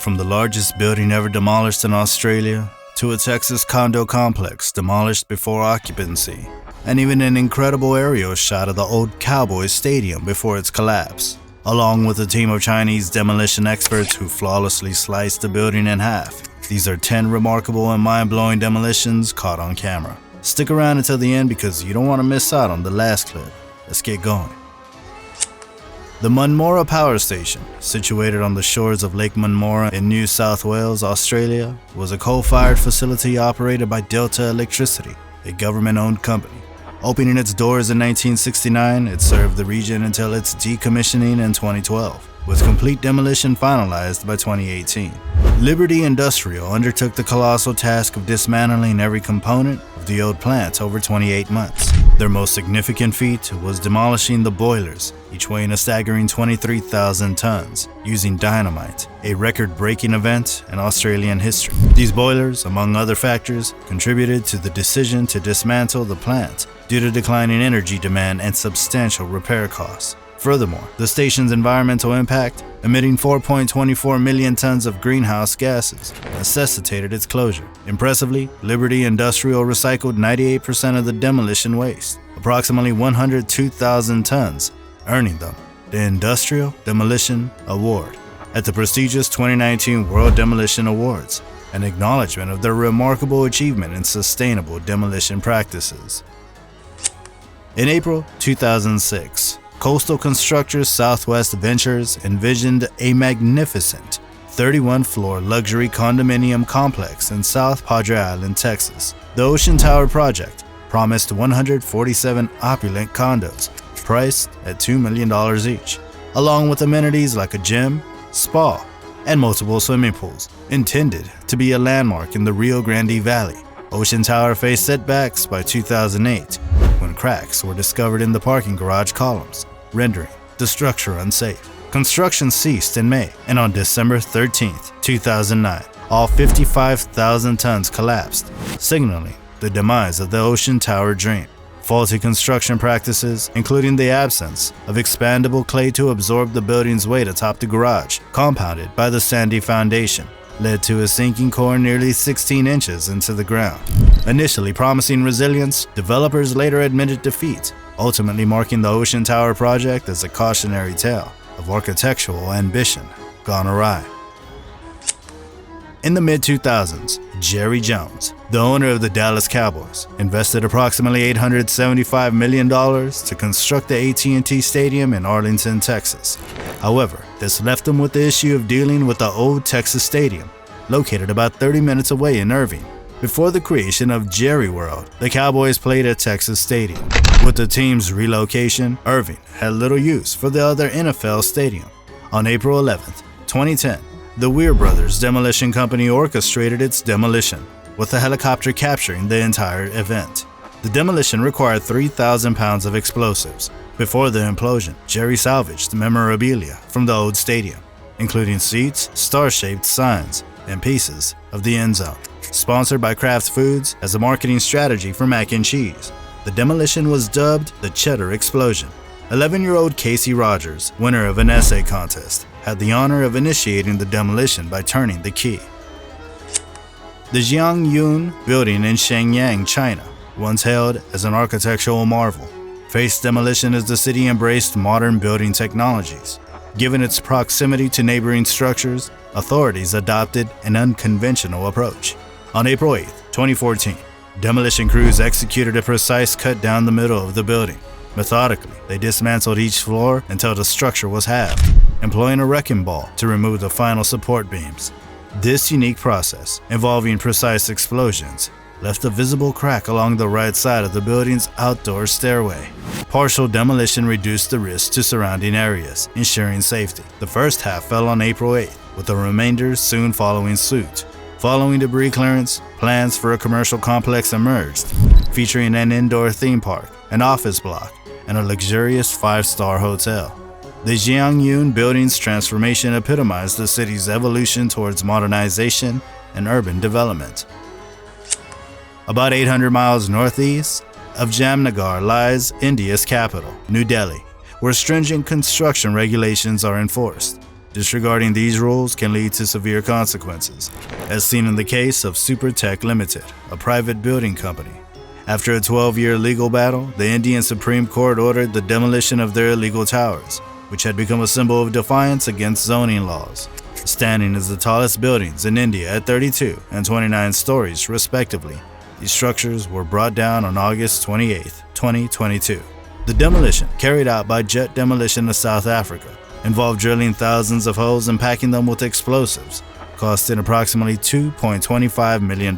From the largest building ever demolished in Australia to a Texas condo complex demolished before occupancy, and even an incredible aerial shot of the old Cowboys Stadium before its collapse, along with a team of Chinese demolition experts who flawlessly sliced the building in half. These are 10 remarkable and mind-blowing demolitions caught on camera. Stick around until the end because you don't want to miss out on the last clip. Let's get going. The Munmorah Power Station, situated on the shores of Lake Munmorah in New South Wales, Australia, was a coal-fired facility operated by Delta Electricity, a government-owned company. Opening its doors in 1969, it served the region until its decommissioning in 2012, with complete demolition finalized by 2018. Liberty Industrial undertook the colossal task of dismantling every component of the old plant over 28 months. Their most significant feat was demolishing the boilers, each weighing a staggering 23,000 tons, using dynamite, a record-breaking event in Australian history. These boilers, among other factors, contributed to the decision to dismantle the plant due to declining energy demand and substantial repair costs. Furthermore, the station's environmental impact, emitting 4.24 million tons of greenhouse gases, necessitated its closure. Impressively, Liberty Industrial recycled 98% of the demolition waste, approximately 102,000 tons, earning them the Industrial Demolition Award at the prestigious 2019 World Demolition Awards, an acknowledgement of their remarkable achievement in sustainable demolition practices. In April 2006, Coastal Constructors Southwest Ventures envisioned a magnificent 31-floor luxury condominium complex in South Padre Island, Texas. The Ocean Tower project promised 147 opulent condos, priced at $2 million each, along with amenities like a gym, spa, and multiple swimming pools. Intended to be a landmark in the Rio Grande Valley, Ocean Tower faced setbacks by 2008, when cracks were discovered in the parking garage columns, rendering the structure unsafe. Construction ceased in May, and on December 13, 2009, all 55,000 tons collapsed, signaling the demise of the Ocean Tower dream. Faulty construction practices, including the absence of expandable clay to absorb the building's weight atop the garage, compounded by the sandy foundation, led to a sinking core nearly 16 inches into the ground. Initially promising resilience, developers later admitted defeat, ultimately marking the Ocean Tower project as a cautionary tale of architectural ambition gone awry. In the mid-2000s, Jerry Jones, the owner of the Dallas Cowboys, invested approximately $875 million to construct the AT&T Stadium in Arlington, Texas. However, this left him with the issue of dealing with the old Texas Stadium, located about 30 minutes away in Irving. Before the creation of Jerry World, the Cowboys played at Texas Stadium. With the team's relocation, Irving had little use for the other NFL stadium. On April 11, 2010, the Weir Brothers Demolition Company orchestrated its demolition, with a helicopter capturing the entire event. The demolition required 3,000 pounds of explosives. Before the implosion, Jerry salvaged memorabilia from the old stadium, including seats, star-shaped signs, and pieces of the end zone. Sponsored by Kraft Foods as a marketing strategy for mac and cheese, the demolition was dubbed the Cheddar Explosion. 11-year-old Casey Rogers, winner of an essay contest, had the honor of initiating the demolition by turning the key. The Jiangyun building in Shenyang, China, once hailed as an architectural marvel, faced demolition as the city embraced modern building technologies. Given its proximity to neighboring structures, authorities adopted an unconventional approach. On April 8, 2014, demolition crews executed a precise cut down the middle of the building. Methodically, they dismantled each floor until the structure was halved, employing a wrecking ball to remove the final support beams. This unique process, involving precise explosions, left a visible crack along the right side of the building's outdoor stairway. Partial demolition reduced the risk to surrounding areas, ensuring safety. The first half fell on April 8, with the remainder soon following suit. Following debris clearance, plans for a commercial complex emerged, featuring an indoor theme park, an office block, and a luxurious 5-star hotel. The Jiangyun building's transformation epitomized the city's evolution towards modernization and urban development. About 800 miles northeast of Jamnagar lies India's capital, New Delhi, where stringent construction regulations are enforced. Disregarding these rules can lead to severe consequences, as seen in the case of Supertech Limited, a private building company. After a 12-year legal battle, the Indian Supreme Court ordered the demolition of their illegal towers, which had become a symbol of defiance against zoning laws. Standing as the tallest buildings in India at 32 and 29 stories, respectively, these structures were brought down on August 28, 2022. The demolition, carried out by Jet Demolition of South Africa, involved drilling thousands of holes and packing them with explosives, costing approximately $2.25 million.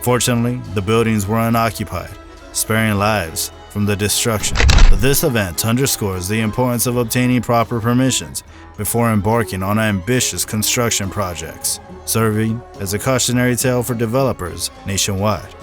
Fortunately, the buildings were unoccupied, sparing lives from the destruction. This event underscores the importance of obtaining proper permissions before embarking on ambitious construction projects, serving as a cautionary tale for developers nationwide.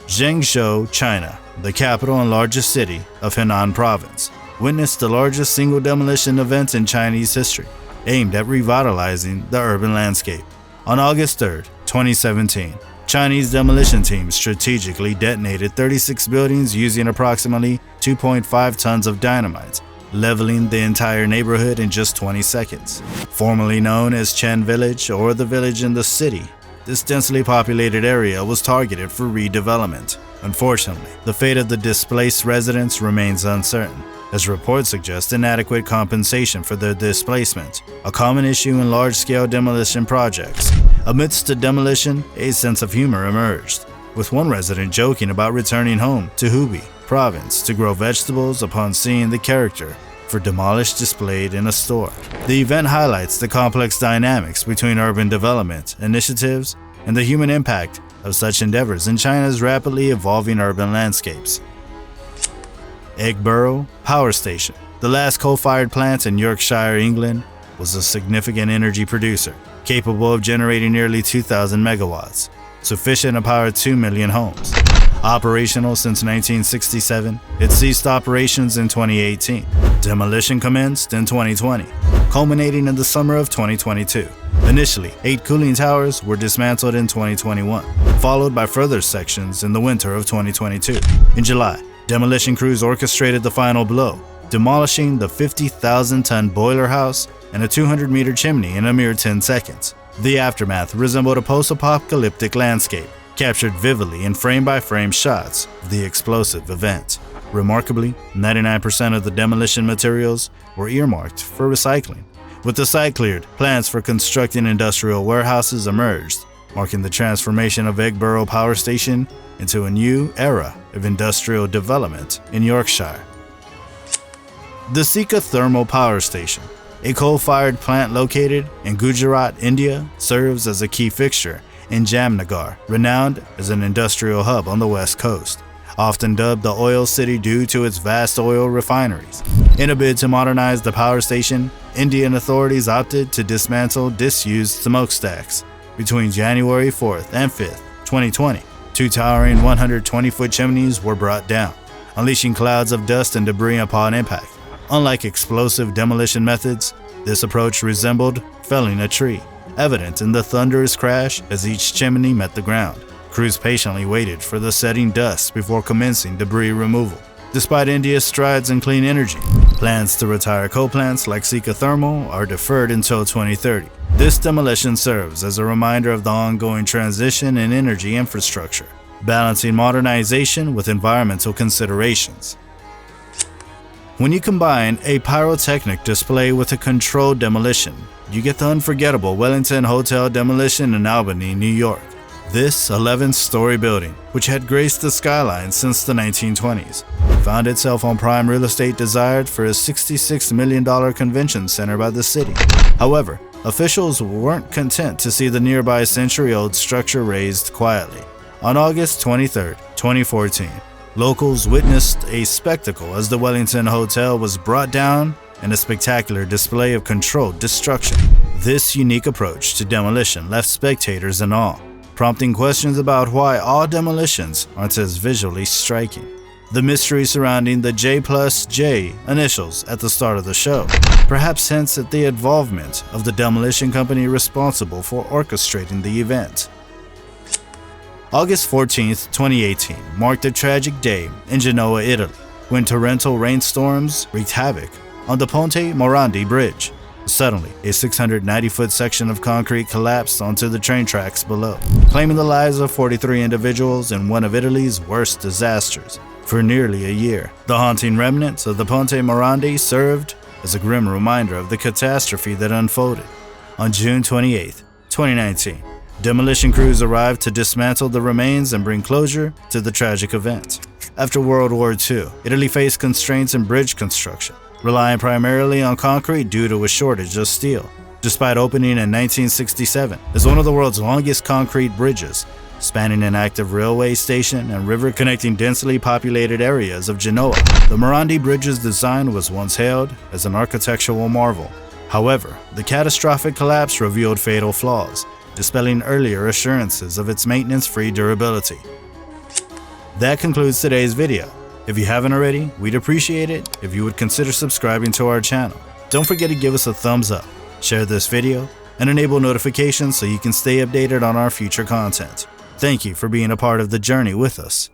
Zhengzhou, China, the capital and largest city of Henan Province, witnessed the largest single demolition event in Chinese history, aimed at revitalizing the urban landscape. On August 3, 2017, Chinese demolition teams strategically detonated 36 buildings using approximately 2.5 tons of dynamite, leveling the entire neighborhood in just 20 seconds. Formerly known as Chen Village or the Village in the City, this densely populated area was targeted for redevelopment. Unfortunately, the fate of the displaced residents remains uncertain, as reports suggest inadequate compensation for their displacement, a common issue in large-scale demolition projects. Amidst the demolition, a sense of humor emerged, with one resident joking about returning home to Hubei province to grow vegetables upon seeing the character for demolished displayed in a store. The event highlights the complex dynamics between urban development initiatives and the human impact of such endeavors in China's rapidly evolving urban landscapes. Eggborough Power Station, the last coal-fired plant in Yorkshire, England, was a significant energy producer, capable of generating nearly 2,000 megawatts, sufficient to power 2 million homes. Operational since 1967, it ceased operations in 2018. Demolition commenced in 2020, culminating in the summer of 2022. Initially, 8 cooling towers were dismantled in 2021, followed by further sections in the winter of 2022. In July, demolition crews orchestrated the final blow, demolishing the 50,000-ton boiler house and a 200-meter chimney in a mere 10 seconds. The aftermath resembled a post-apocalyptic landscape, captured vividly in frame-by-frame shots of the explosive event. Remarkably, 99% of the demolition materials were earmarked for recycling. With the site cleared, plans for constructing industrial warehouses emerged, marking the transformation of Eggborough Power Station into a new era of industrial development in Yorkshire. The Sikka Thermal Power Station, a coal-fired plant located in Gujarat, India, serves as a key fixture in Jamnagar, renowned as an industrial hub on the west coast, often dubbed the Oil City due to its vast oil refineries. In a bid to modernize the power station, Indian authorities opted to dismantle disused smokestacks. Between January 4th and 5th, 2020, 2 towering 120-foot chimneys were brought down, unleashing clouds of dust and debris upon impact. Unlike explosive demolition methods, this approach resembled felling a tree, evident in the thunderous crash as each chimney met the ground. Crews patiently waited for the setting dust before commencing debris removal. Despite India's strides in clean energy, plans to retire coal plants like Sikka Thermal are deferred until 2030. This demolition serves as a reminder of the ongoing transition in energy infrastructure, balancing modernization with environmental considerations. When you combine a pyrotechnic display with a controlled demolition, you get the unforgettable Wellington Hotel demolition in Albany, New York. This 11-story building, which had graced the skyline since the 1920s, found itself on prime real estate desired for a $66 million convention center by the city. However, officials weren't content to see the nearby century-old structure razed quietly. On August 23, 2014, locals witnessed a spectacle as the Wellington Hotel was brought down in a spectacular display of controlled destruction. This unique approach to demolition left spectators in awe, prompting questions about why all demolitions aren't as visually striking. The mystery surrounding the J+J initials at the start of the show perhaps hints at the involvement of the demolition company responsible for orchestrating the event. August 14, 2018 marked a tragic day in Genoa, Italy, when torrential rainstorms wreaked havoc on the Ponte Morandi Bridge. Suddenly, a 690-foot section of concrete collapsed onto the train tracks below, claiming the lives of 43 individuals in one of Italy's worst disasters. For nearly a year, the haunting remnants of the Ponte Morandi served as a grim reminder of the catastrophe that unfolded. On June 28, 2019, demolition crews arrived to dismantle the remains and bring closure to the tragic event. After World War II, Italy faced constraints in bridge construction, relying primarily on concrete due to a shortage of steel. Despite opening in 1967 as one of the world's longest concrete bridges, spanning an active railway station and river connecting densely populated areas of Genoa, the Morandi Bridge's design was once hailed as an architectural marvel. However, the catastrophic collapse revealed fatal flaws, dispelling earlier assurances of its maintenance-free durability. That concludes today's video. If you haven't already, we'd appreciate it if you would consider subscribing to our channel. Don't forget to give us a thumbs up, share this video, and enable notifications so you can stay updated on our future content. Thank you for being a part of the journey with us.